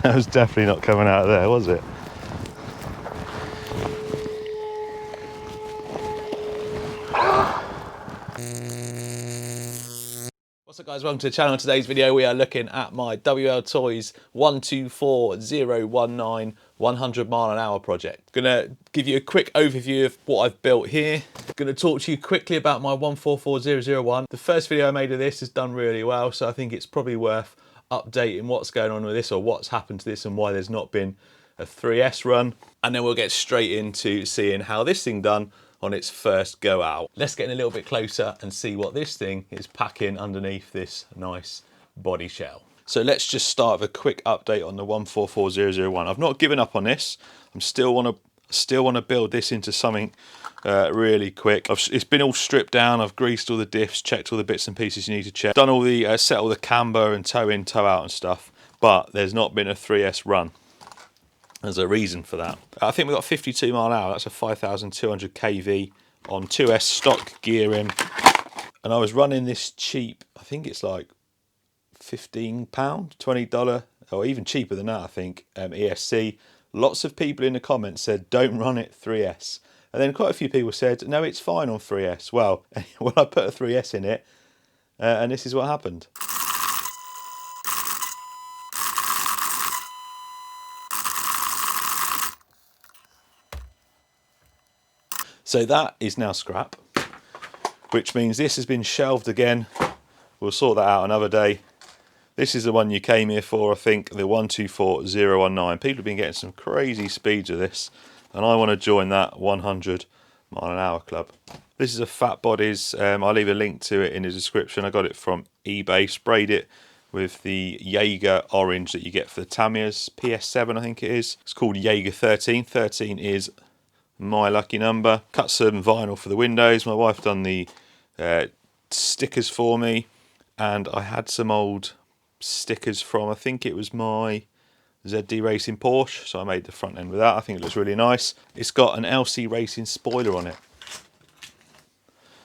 That was definitely not coming out of there, was it? What's up guys, welcome to the channel. In today's video we are looking at my WLtoys 124019 100 mile an hour project. Gonna give you a quick overview of what I've built here. Gonna talk to you quickly about my 144001. The first video I made of this has done really well, so I think it's probably worth updating what's going on with this or what's happened to this and why there's not been a 3S run. And then we'll get straight into seeing how this thing done on its first go out. Let's get in a little bit closer and see what this thing is packing underneath this nice body shell. So let's just start with a quick update on the 144001. I've not given up on this. I'm still want to build this into something really quick. It's been all stripped down. I've greased all the diffs, checked all the bits and pieces you need to check, done all the set all the camber and toe in, toe out and stuff. But there's not been a 3S run. There's a reason for that. I think we've got 52 mile an hour. That's a 5,200 kV on 2S stock gearing. And I was running this cheap, I think it's like £15, $20, or even cheaper than that, I think, ESC. Lots of people in the comments said, don't run it 3S. And then quite a few people said, no, it's fine on 3S. Well, when I put a 3S in it, and this is what happened. So that is now scrap, which means this has been shelved again. We'll sort that out another day. This is the one you came here for, I think, the 124019. People have been getting some crazy speeds of this, and I want to join that 100 mile an hour club. This is a Fat Bodies. I'll leave a link to it in the description. I got it from eBay, sprayed it with the Jaeger orange that you get for the Tamiya's PS7, I think it is. It's called Jaeger 13. 13 is my lucky number. Cut some vinyl for the windows. My wife done the stickers for me, and I had some old stickers from, I think it was my ZD Racing Porsche, so I made the front end with that. I think it looks really nice. It's got an LC Racing spoiler on it.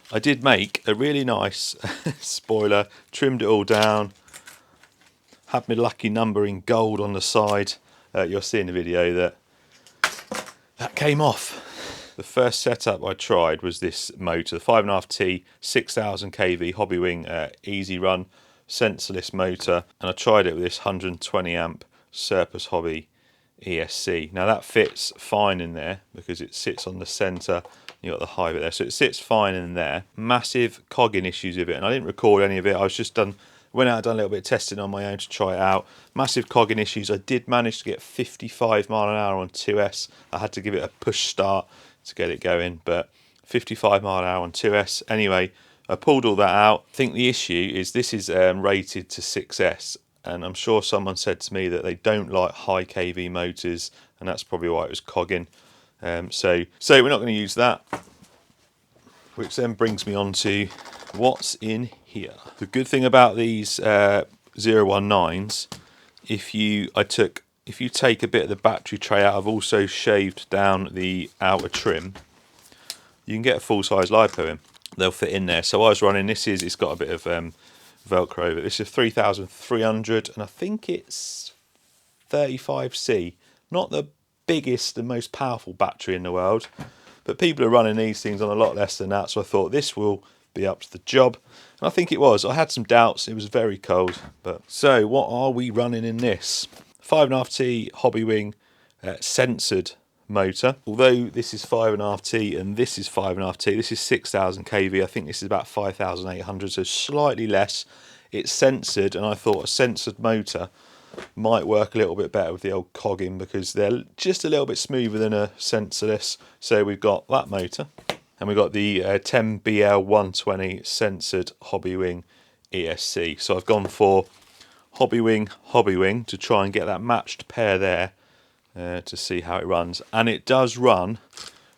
I did make a really nice spoiler, trimmed it all down, had my lucky number in gold on the side. You'll see in the video that came off. The first setup I tried was this motor, the 5.5T 6000 kV Hobbywing easy run sensorless motor, and I tried it with this 120 amp Surplus Hobby ESC. Now that fits fine in there because it sits on the centre. You got the high bit there, so it sits fine in there. Massive cogging issues with it, and I didn't record any of it. I was just went out and done a little bit of testing on my own to try it out. Massive cogging issues. I did manage to get 55 mile an hour on 2S. I had to give it a push start to get it going, but 55 mile an hour on 2S. Anyway, I pulled all that out. I think the issue is this is rated to 6S, and I'm sure someone said to me that they don't like high kV motors, and that's probably why it was cogging. So we're not going to use that, which then brings me on to what's in here. The good thing about these 019s, if you take a bit of the battery tray out, I've also shaved down the outer trim, you can get a full-size LiPo in. They'll fit in there. So I was running, it's got a bit of Velcro over it. This is 3300, and I think it's 35C. Not the biggest and most powerful battery in the world, but people are running these things on a lot less than that, so I thought this will be up to the job, and I think it was. I had some doubts, it was very cold. But so what are we running in this? 5.5T Hobbywing censored motor. Although this is 5.5T and this is 5.5T, this is 6000 kV. I think this is about 5800, so slightly less. It's censored, and I thought a censored motor might work a little bit better with the old cogging because they're just a little bit smoother than a sensorless. So we've got that motor, and we've got the 10BL120 censored Hobbywing ESC. So I've gone for Hobbywing to try and get that matched pair there to see how it runs. And it does run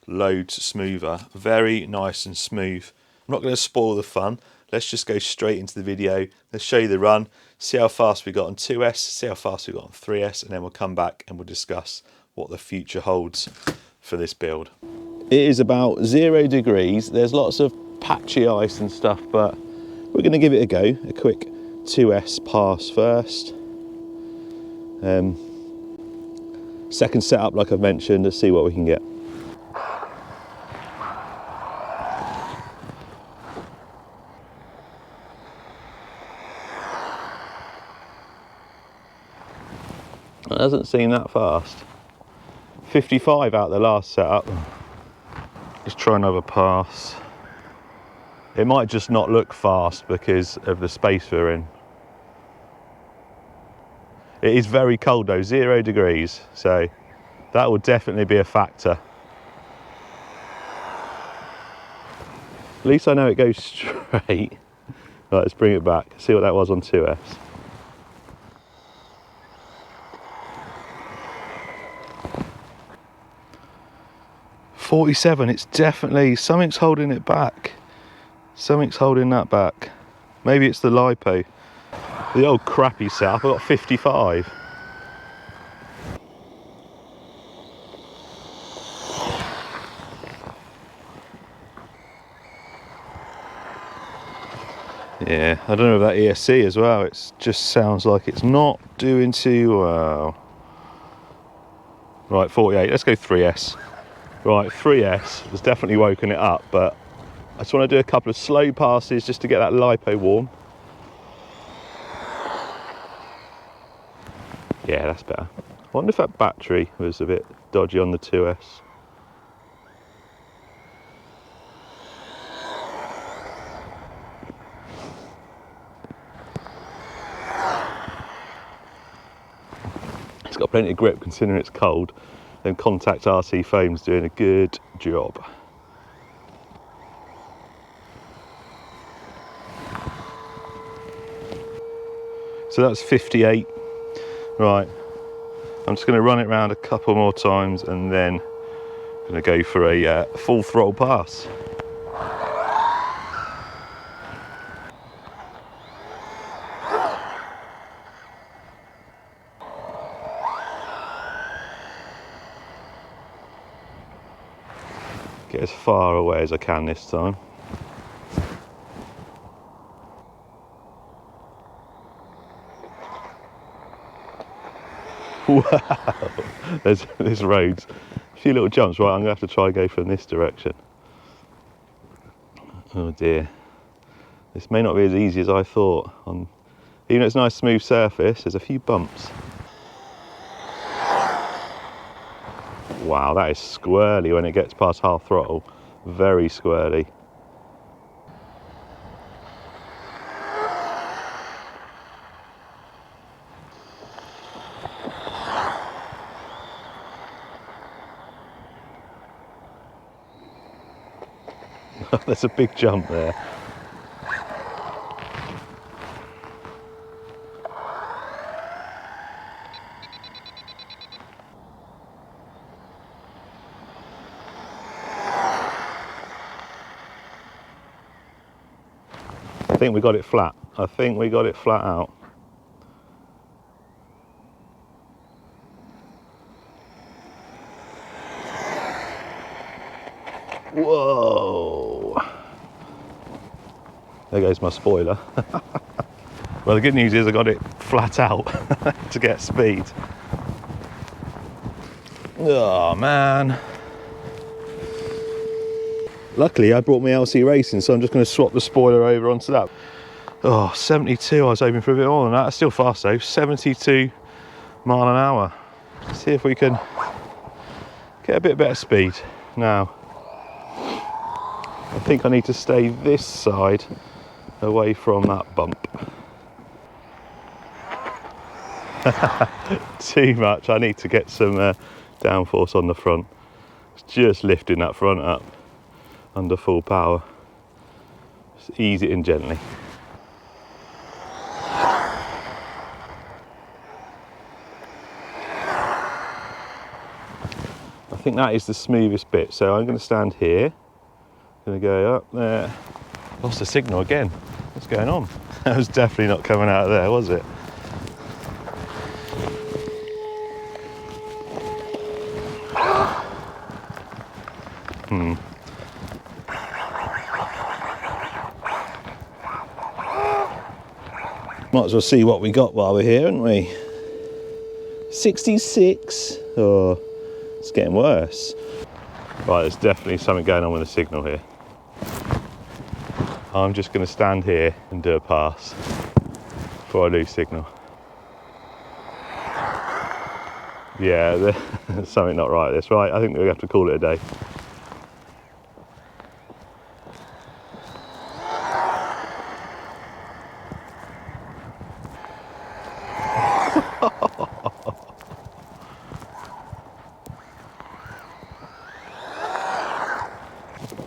loads smoother, very nice and smooth. I'm not going to spoil the fun. Let's just go straight into the video. Let's show you the run, see how fast we got on 2S, see how fast we got on 3S, and then we'll come back and we'll discuss what the future holds for this build. It is about 0 degrees. There's lots of patchy ice and stuff, but we're going to give it a go. A quick 2S pass first. Second setup, like I've mentioned, let's see what we can get. It doesn't seem that fast. 55 out the last setup. Let's try another pass. It might just not look fast because of the space we're in. It is very cold though, 0 degrees, so that will definitely be a factor. At least I know it goes straight. Right, let's bring it back, see what that was on 2S. .47, it's definitely, something's holding it back. Something's holding that back. Maybe it's the LiPo. The old crappy setup, I got 55. Yeah, I don't know about ESC as well, it just sounds like it's not doing too well. Right, 48, let's go 3S. Right, 3S has definitely woken it up, but I just want to do a couple of slow passes just to get that LiPo warm. Yeah, that's better. I wonder if that battery was a bit dodgy on the 2S. It's got plenty of grip considering it's cold. Then Contact RC foam's doing a good job. So that's 58. Right, I'm just going to run it around a couple more times and then I'm going to go for a full throttle pass. Get as far away as I can this time. Wow, there's roads, a few little jumps. Right, I'm going to have to try and go from this direction. Oh dear, this may not be as easy as I thought. Even though it's a nice smooth surface, there's a few bumps. Wow, that is squirrely when it gets past half throttle, very squirrely. There's a big jump there. I think we got it flat. I think we got it flat out. Whoa! There goes my spoiler. Well, the good news is I got it flat out to get speed. Oh man. Luckily I brought my LC Racing, so I'm just going to swap the spoiler over onto that. Oh, 72, I was hoping for a bit more than that. It's still fast though, 72 mile an hour. Let's see if we can get a bit better speed. Now, I think I need to stay this side away from that bump. Too much, I need to get some downforce on the front. It's just lifting that front up under full power. Just ease it in gently. I think that is the smoothest bit, so I'm going to stand here. Going to go up there. Lost the signal again. What's going on? That was definitely not coming out of there, was it? Might as well see what we got while we're here, haven't we? 66. Oh, it's getting worse. Right, there's definitely something going on with the signal here. I'm just going to stand here and do a pass before I lose signal. Yeah, there's something not right with this. Right, I think we have to call it a day.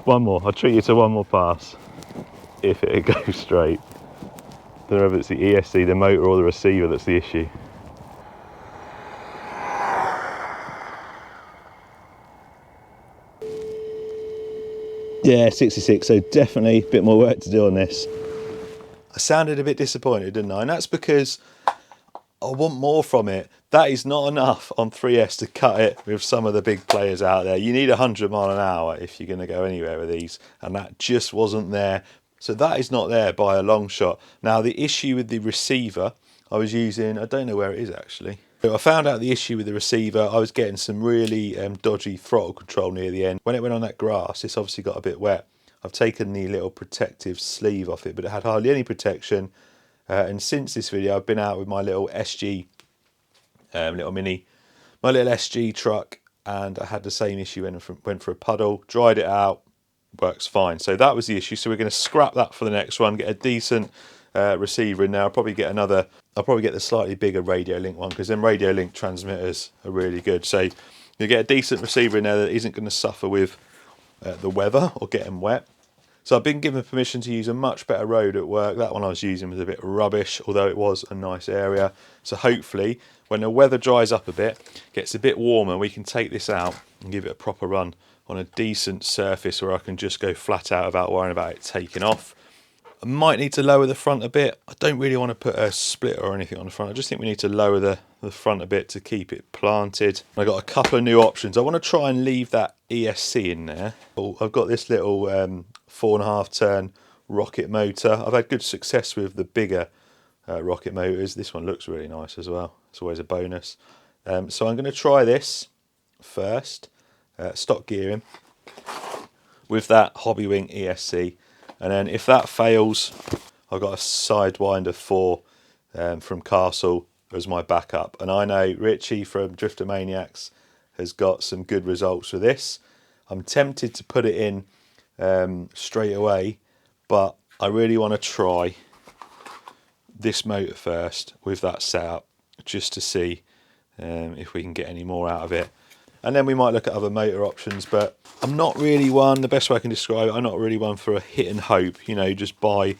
One more, I'll treat you to one more pass. If it goes straight. Don't know if it's the ESC, the motor or the receiver that's the issue. Yeah, 66, so definitely a bit more work to do on this. I sounded a bit disappointed, didn't I? And that's because I want more from it. That is not enough on 3S to cut it with some of the big players out there. You need 100 mile an hour if you're going to go anywhere with these, and that just wasn't there. So that is not there by a long shot. Now the issue with the receiver, I was using, I don't know where it is actually. So I found out the issue with the receiver. I was getting some really dodgy throttle control near the end. When it went on that grass, it's obviously got a bit wet. I've taken the little protective sleeve off it, but it had hardly any protection. And since this video, I've been out with my little SG, my little SG truck, and I had the same issue when I went for a puddle, dried it out, works fine. So that was the issue. So we're going to scrap that for the next one, get a decent receiver in there. I'll probably get the slightly bigger Radio Link one, because them Radio Link transmitters are really good. So you get a decent receiver in there that isn't going to suffer with the weather or getting wet. So I've been given permission to use a much better road at work. That one I was using was a bit rubbish, although it was a nice area. So hopefully when the weather dries up a bit, gets a bit warmer, we can take this out and give it a proper run on a decent surface where I can just go flat out without worrying about it taking off. I might need to lower the front a bit. I don't really want to put a splitter or anything on the front. I just think we need to lower the front a bit to keep it planted. I got a couple of new options. I want to try and leave that ESC in there. I've got this little 4.5 turn rocket motor. I've had good success with the bigger rocket motors. This one looks really nice as well. It's always a bonus. So I'm going to try this first, stock gearing, with that Hobbywing ESC. And then if that fails, I've got a Sidewinder 4 from Castle as my backup. And I know Richie from Drifter Maniacs has got some good results with this. I'm tempted to put it in straight away, but I really want to try this motor first with that setup, just to see if we can get any more out of it. And then we might look at other motor options, but I'm not really one, the best way I can describe it, I'm not really one for a hit and hope, you know, just buy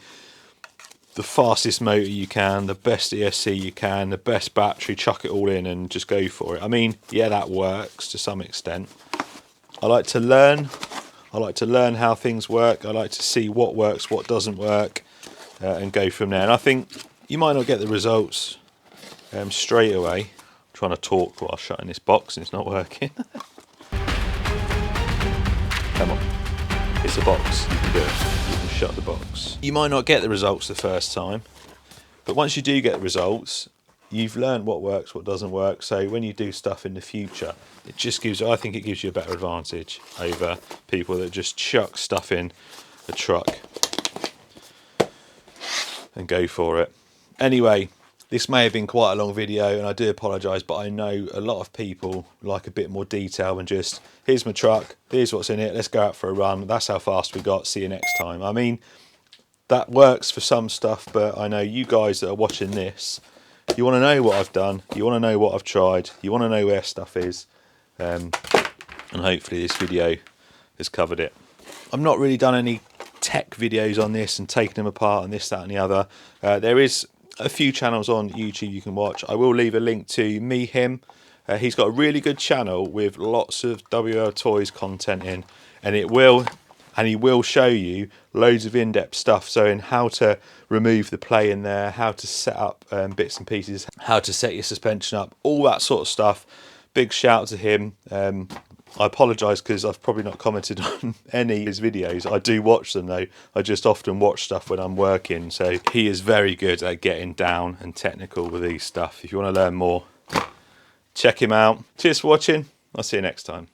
the fastest motor you can, the best ESC you can, the best battery, chuck it all in and just go for it. I mean, yeah, that works to some extent. I like to learn how things work. I like to see what works, what doesn't work, and go from there. And I think you might not get the results straight away. I'm trying to talk while shutting this box and it's not working. Come on, it's a box, you can do it. You can shut the box. You might not get the results the first time, but once you do get the results, you've learned what works, what doesn't work. So when you do stuff in the future, it just gives, I think it gives you a better advantage over people that just chuck stuff in a truck and go for it. Anyway, this may have been quite a long video and I do apologise, but I know a lot of people like a bit more detail than just, here's my truck, here's what's in it, let's go out for a run, that's how fast we got, see you next time. I mean, that works for some stuff, but I know you guys that are watching this, you want to know what I've done, you want to know what I've tried, you want to know where stuff is, and hopefully this video has covered it. I've not really done any tech videos on this and taking them apart and this, that and the other. There is a few channels on YouTube you can watch. I will leave a link to him. He's got a really good channel with lots of WLtoys content in, and he will show you loads of in-depth stuff. So in how to remove the play in there, how to set up bits and pieces, how to set your suspension up, all that sort of stuff. Big shout to him. I apologise because I've probably not commented on any of his videos. I do watch them though. I just often watch stuff when I'm working. So he is very good at getting down and technical with these stuff. If you want to learn more, check him out. Cheers for watching. I'll see you next time.